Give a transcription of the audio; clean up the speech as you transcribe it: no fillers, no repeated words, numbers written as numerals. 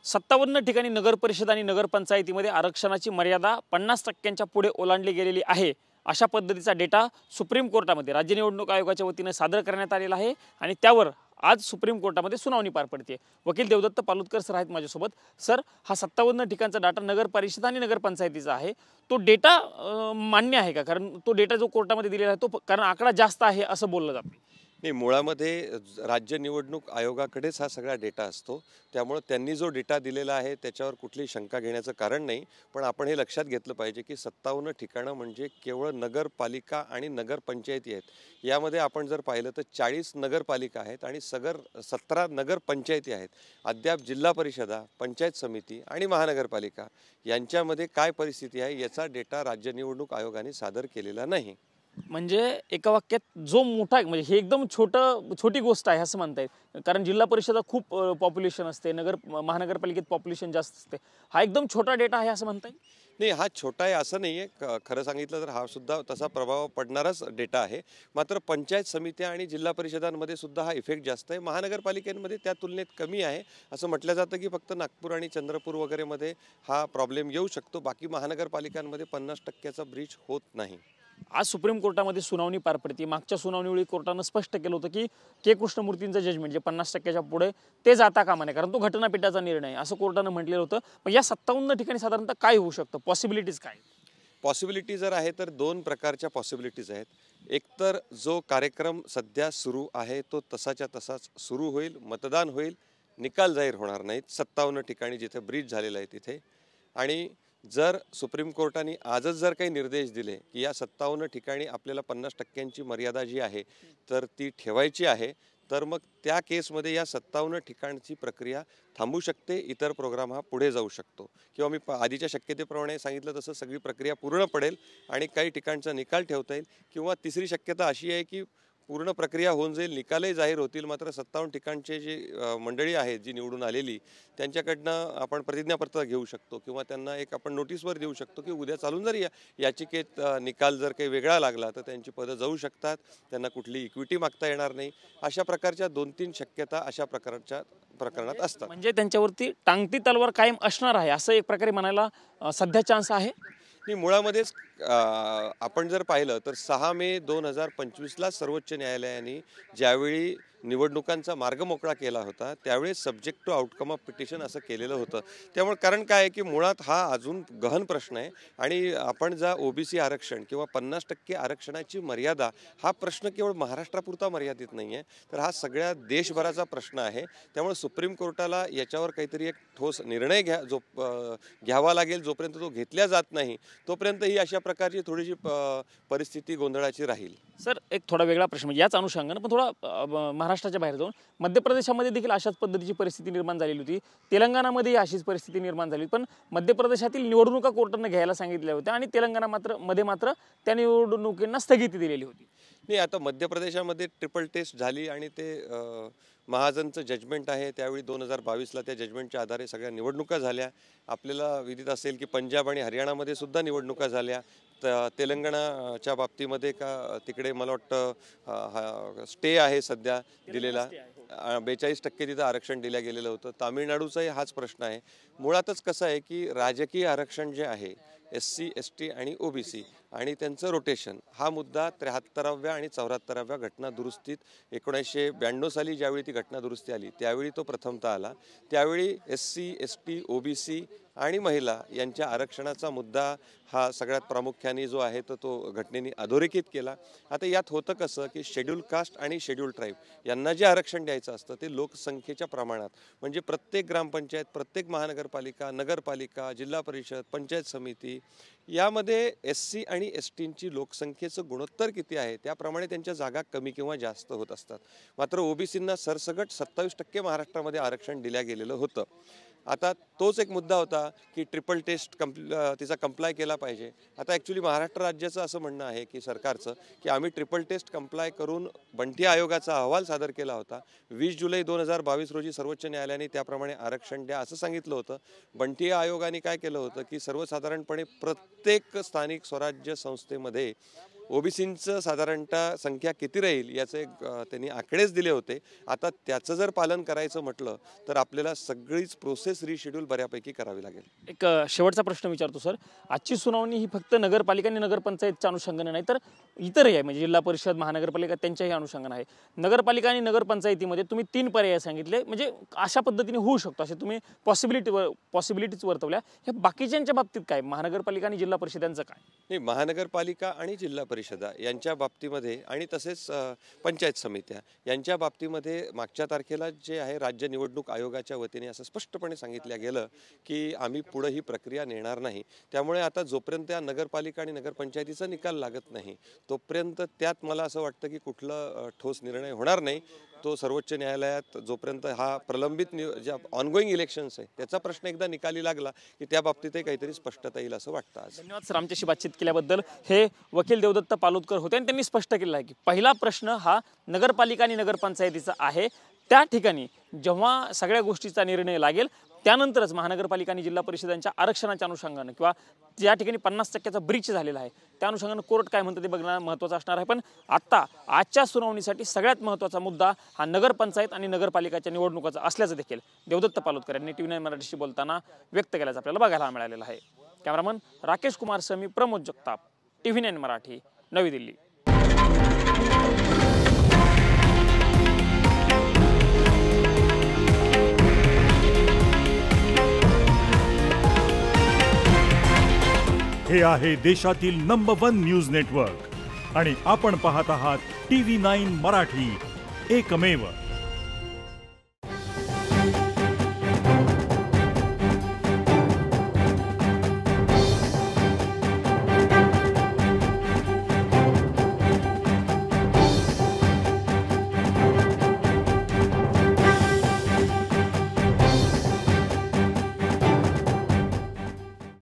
57 ठिकाणी नगर परिषद आणि नगरपंचायतीमध्ये आरक्षणाची मर्यादा 50% पुढे ओलांडली गेलेली आहे। अशा पद्धतीचा डेटा सुप्रीम कोर्टामध्ये राज्य निवडणूक आयोगाच्या वतीने सादर करण्यात आलेला आहे आणि त्यावर आज सुप्रीम कोर्टामध्ये सुनावणी पार पडते। वकील देवदत्त पालुतकर सर आहेत माझ्यासोबत। सर, हा 57 ठिकाणचा डाटा नगर परिषद आणि नगरपंचायतीचा आहे, तो डेटा मान्य आहे का? कारण तो डेटा जो कोर्टामध्ये दिलेला आहे तो कारण आकडा जास्त आहे असं बोललं जातं। नाही, मुळामध्ये राज्य निवडणूक आयोगाकडेच हा सगळा डेटा असतो, त्यामुळे त्यांनी जो डेटा दिलेला आहे त्याच्यावर कुठलीही शंका घेण्याचं कारण नाही। पण आपण हे लक्षात घेतलं पाहिजे की 57 ठिकाणं म्हणजे केवळ नगरपालिका आणि नगरपंचायती आहेत। यामध्ये आपण जर पाहिलं तर 40 नगरपालिका आहेत आणि 17 नगरपंचायती आहेत। अद्याप जिल्हा परिषदा, पंचायत समिती आणि महानगरपालिका यांच्यामध्ये काय परिस्थिती आहे याचा डेटा राज्य निवडणूक आयोगाने सादर केलेला नाही। म्हणजे एका वाक्यात जो मोठा म्हणजे हे एकदम छोटी गोष्ट आहे असं म्हणता येईल। कारण जिल्हा परिषदा खूप पॉप्युलेशन असते, महानगरपालिकेत पॉप्युलेशन जास्त असते। हा एकदम छोटा डेटा आहे असं म्हणता येईल? नाही, हा छोटा आहे असं नाही आहे। खरं सांगितलं तर हा सुद्धा तसा प्रभाव पडणाराच डेटा आहे। मात्र पंचायत समित्या आणि जिल्हा परिषदांमध्ये सुद्धा हा इफेक्ट जास्त आहे। महानगरपालिकेमध्ये त्या तुलनेत कमी आहे। असं म्हटलं जातं की फक्त नागपूर आणि चंद्रपूर वगैरेमध्ये हा प्रॉब्लेम येऊ शकतो, बाकी महानगरपालिकांमध्ये 50%चा ब्रीच होत नाही। आज सुप्रीम कोर्टामध्ये सुनावणी पार पडते। मागच्या सुनावणीवेळी कोर्टानं स्पष्ट केलं होतं की के कृष्णमूर्तींचं जजमेंट जे 50%च्या पुढे ते जाता कामा नये, कारण तो घटनापीठाचा निर्णय आहे असं कोर्टानं म्हटलेलं होतं। पण या 57 ठिकाणी साधारणतः काय होऊ शकतं, पॉसिबिलिटीज काय? पॉसिबिलिटी जर आहे तर दोन प्रकारच्या पॉसिबिलिटीज आहेत। एक तर जो कार्यक्रम सध्या सुरू आहे तो तसाच्या तसाच सुरू होईल, मतदान होईल, निकाल जाहीर होणार नाहीत 57 ठिकाणी जिथे ब्रीच झालेला आहे तिथे। आणि जर सुप्रीम कोर्टाने आजच जर काही निर्देश दिले की या 57 ठिकाणी आपल्याला 50%ची मर्यादा जी आहे तर ती ठेवायची आहे, तर मग त्या केसमध्ये या 57 ठिकाणची प्रक्रिया थांबू शकते, इतर प्रोग्राम हा पुढे जाऊ शकतो। किंवा मी आधीच्या शक्यतेप्रमाणे सांगितलं तसं सगळी प्रक्रिया पूर्ण पडेल आणि काही ठिकाणचा निकाल ठेवता येईल। किंवा तिसरी शक्यता अशी आहे की पूर्ण प्रक्रिया होऊन जाईल, निकालही जाहीर होतील, मात्र 57 ठिकाणचे जे मंडळी आहेत जी निवडून आलेली त्यांच्याकडनं आपण प्रतिज्ञापत्र घेऊ शकतो किंवा त्यांना एक आपण नोटीसवर देऊ शकतो की उद्या चालून जर याचिकेत निकाल जर काही वेगळा लागला तर त्यांची पदं जाऊ शकतात, त्यांना कुठली इक्विटी मागता येणार नाही। अशा प्रकारच्या 2-3 शक्यता अशा प्रकारच्या प्रकरणात असतात। म्हणजे त्यांच्यावरती टांगती तलवार कायम असणार आहे असं एक प्रकारे म्हणायला सध्या चान्स आहे? नाही, मुळामध्येच आपण जर पाहिलं तर 6 मे 2025ला सर्वोच्च न्यायालयाने ज्यावेळी निवडणुकांचा मार्ग मोकळा केला होता त्यावेळी subject to outcome of petition असं केलेलं होतं। त्यामुळे कारण काय आहे की मुळात हा अजून गहन प्रश्न आहे आणि आपण जा ओबीसी आरक्षण किंवा 50% आरक्षणाची मर्यादा हा प्रश्न केवळ महाराष्ट्रापुरता मर्यादित नाही आहे, तर हा सगळ्या देशभराचा प्रश्न आहे। त्यामुळे सुप्रीम कोर्टाला याच्यावर काहीतरी एक ठोस निर्णय घ्यावा लागेल। जोपर्यंत तो घेतला जात नाही तोपर्यंत ही अशा प्रकारची थोडीशी परिस्थिती गोंधळाची राहील। सर, एक थोडा वेगळा प्रश्न म्हणजे याच अनुषंगानं पण थोडा महाराष्ट्राच्या बाहेर जाऊन मध्य प्रदेशामध्ये देखील अशाच पद्धतीची परिस्थिती निर्माण झालेली होती। तेलंगणामध्येही अशीच परिस्थिती निर्माण झाली, पण मध्य प्रदेशातील निवडणुका कोर्टाने घ्यायला सांगितल्या होत्या आणि तेलंगणा मात्र त्या निवडणुकींना स्थगिती दिलेली होती। नाही, आता मध्य प्रदेशामध्ये ट्रिपल टेस्ट झाली आणि ते महाजनचं जजमेंट आहे, त्यावेळी 2022ला त्या जजमेंटच्या आधारे सगळ्या निवडणुका झाल्या। आपल्याला विदित असेल की पंजाब आणि हरियाणामध्ये सुद्धा निवडणुका झाल्या। तेलंगणाच्या बाबतीमध्ये का तिकडे मला वाटतं स्टे आहे सध्या दिलेला, 42% तिथं आरक्षण दिलं गेलेलं होतं। तामिळनाडूचाही हाच प्रश्न आहे। मुळातच कसं आहे की राजकीय आरक्षण जे आहे SC ST आणि OBC आणि त्यांचं रोटेशन हा मुद्दा 73व्या आणि 74व्या घटना दुरुस्तीत 1992 साली ज्यावेळी ती घटना दुरुस्ती आली त्यावेळी तो प्रथमतः आला। त्यावेळी SC ST OBC आणि महिला यांच्या आरक्षणाचा मुद्दा हा सगळ्यात प्रामुख्याने जो आहे तो घटनेने अधोरेखित केला। आता यात होतं कसं की शेड्यूल कास्ट आणि शेड्यूल ट्राईब यांना जे आरक्षण द्यायचं असतं ते लोकसंख्येच्या प्रमाणात, म्हणजे प्रत्येक ग्रामपंचायत, प्रत्येक महानगरपालिका, नगरपालिका, जिल्हा परिषद, पंचायत समिती यामध्ये SC आणि STंची लोकसंख्येचं गुणोत्तर किती आहे त्याप्रमाणे त्यांच्या जागा कमी किंवा जास्त होत असतात। मात्र OBCंना सरसगट 27% महाराष्ट्रामध्ये आरक्षण दिलं गेलेलं होतं। आता तोच एक मुद्दा होता की ट्रिपल टेस्ट तिचा कंप्लाय केला पाहिजे। आता ॲक्च्युली महाराष्ट्र राज्याचं असं म्हणणं आहे की सरकारचं की आम्ही ट्रिपल टेस्ट कंप्लाय करून बंटी आयोगाचा अहवाल सादर केला होता। 20 जुलै 2022 रोजी सर्वोच्च न्यायालयाने त्याप्रमाणे आरक्षण द्या असं सांगितलं होतं। बंटी आयोगाने काय केलं होतं की सर्वसाधारणपणे प्रत्येक स्थानिक स्वराज्य संस्थेमध्ये ओबीसींचं साधारणतः संख्या किती राहील याचे त्यांनी आकडेच दिले होते. आता त्याचं जर पालन करायचं म्हटलं तर आपल्याला सगळीच प्रोसेस रिशेड्यूल बऱ्यापैकी करावी लागेल. एक शेवटचा प्रश्न विचारतो सर, आजची सुनावणी ही फक्त नगरपालिका आणि नगरपंचायतच्या अनुषंगाने नाही तर इतरही आहे, म्हणजे जिल्हा परिषद महानगरपालिका त्यांच्याही अनुषंगाने आहे. नगरपालिका आणि नगरपंचायतीमध्ये तुम्ही 3 पर्याय सांगितले, म्हणजे अशा पद्धतीने होऊ शकतो असे तुम्ही पॉसिबिलिटीज वर्तवल्या. ह्या बाकीच्यांच्या बाबतीत काय, महानगरपालिका आणि जिल्हा परिषदांचं काय? नाही, महानगरपालिका आणि जिल्हा परिषदा यांच्या बाबतीमध्ये आणि तसेच पंचायत समित्या यांच्या बाबतीमध्ये मागच्या तारखेला जे आहे राज्य निवडणूक आयोगाच्या वतीने असं स्पष्टपणे सांगितलं गेलं की आम्ही पुढे ही प्रक्रिया नेणार नाही. त्यामुळे आता जोपर्यंत या नगरपालिका आणि नगरपंचायतीचा निकाल लागत नाही तोपर्यंत त्यात मला असं वाटतं की कुठलं ठोस निर्णय होणार नाही. तो सर्वोच्च न्यायालयात जोपर्यंत हा प्रलंबित ज्या ऑनगोईंग इलेक्शन्स आहे त्याचा प्रश्न एकदा निकाली लागला की त्या बाबतीतही काहीतरी स्पष्टता येईल असं वाटतं. आज धन्यवाद सर आमच्याशी बातचीत केल्याबद्दल. हे वकील देवदत्त पालोदकर होते आणि त्यांनी स्पष्ट केलं आहे की पहिला प्रश्न हा नगरपालिका आणि नगरपंचायतीचा आहे. त्या ठिकाणी जेव्हा सगळ्या गोष्टीचा निर्णय लागेल त्यानंतरच महानगरपालिका आणि जिल्हा परिषदांच्या आरक्षणाच्या अनुषंगाने किंवा ज्या ठिकाणी 50% ब्रीच झालेला आहे त्या अनुषंगाने कोर्ट काय म्हणतं ते बघणं महत्त्वाचं असणार आहे. पण आजच्या सुनावणीसाठी सगळ्यात महत्त्वाचा मुद्दा हा नगरपंचायत आणि नगरपालिकाच्या निवडणुकाचा असल्याचं देखील देवदत्त पालोदकर यांनी TV9 मराठीशी बोलताना व्यक्त केल्याचं आपल्याला बघायला मिळालेलं आहे. कॅमेरामन राकेश कुमार समी, प्रमोद जगताप, TV9 मराठी, नवी दिल्ली. हे आहे देशातील नंबर 1 न्यूज नेटवर्क आणि आपण पाहत आहात TV9 मराठी, एकमेव.